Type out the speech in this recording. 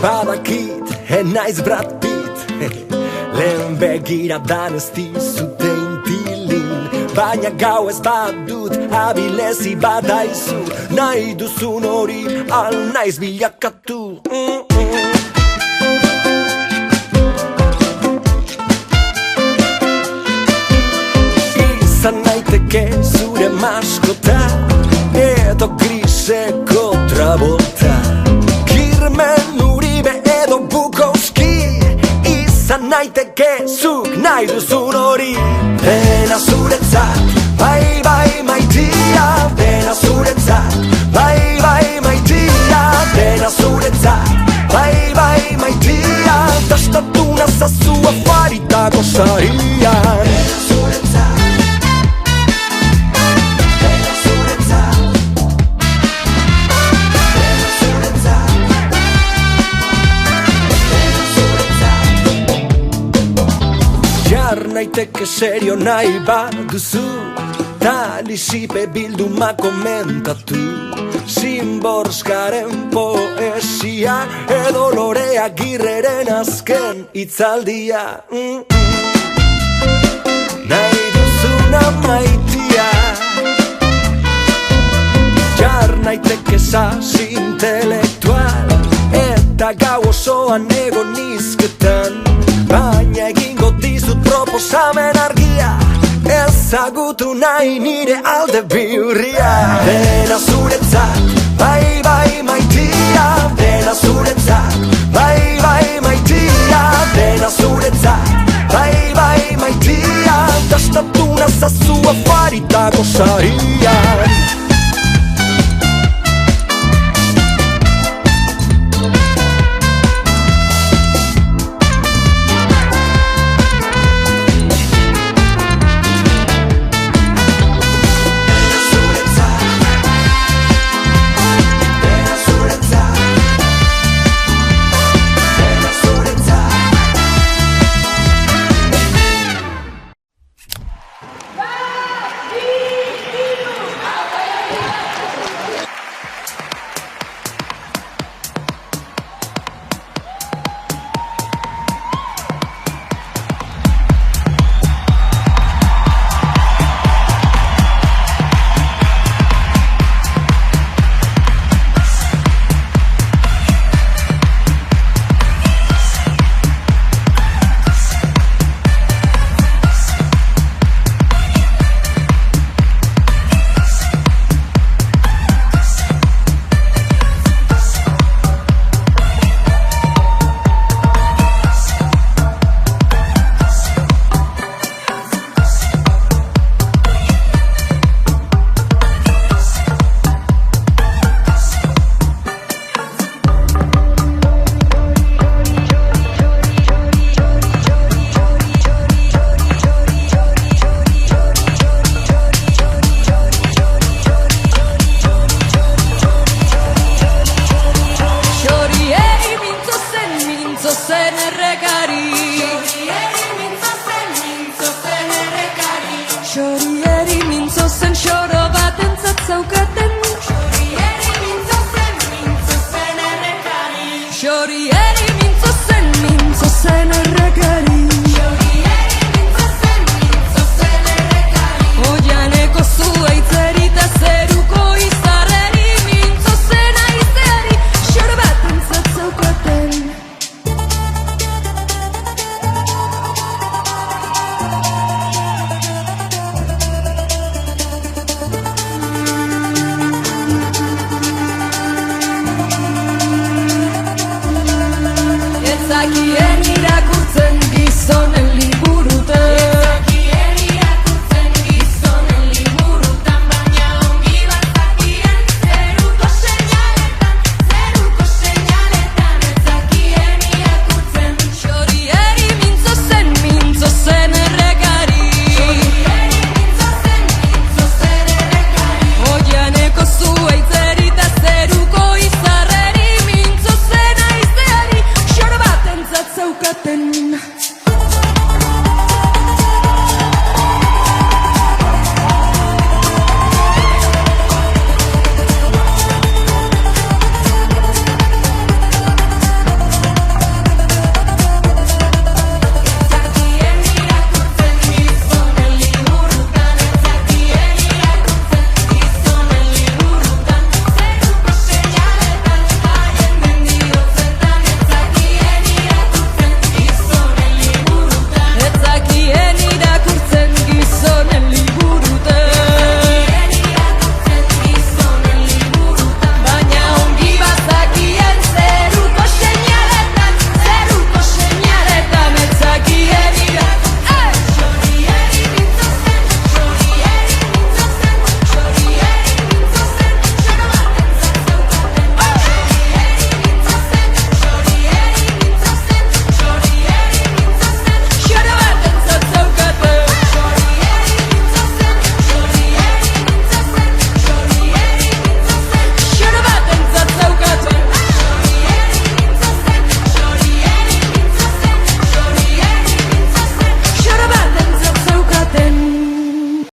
Badakit, naiz Brad Pitt Lehen begiradan ez dizute intilin Baina gau ez badut abilezi badaizu Nahi duzun hori al naiz bilakatu Izan naiteke zure maskota Edo griseko Travolta Kirmen Uribe edo Bukowski Izan naiteke zuk nahi duzun hori Dena zuretzat, bai bai maitia Dena zuretzat, bai bai maitia Dena zuretzat, bai bai maitia Dastatu nazazu afaritako sarian Dena zuretzat Naiteke serio nahi baduzu Talisipe bilduma komentatu Zimborskaren poesia Edo Lore Agirreren azken itzaldia Nahi duzuna maitia Jar naiteke sasi intelektual Eta gau osoan egon nizketan Baina egingo dizut proposamen argia Ezagutu nahi nire alde bihurria Dena zuretzat, bai bai maitia Dena zuretzat, bai bai maitia Dena zuretzat, bai bai maitia Dastatu nazazu afaritako saria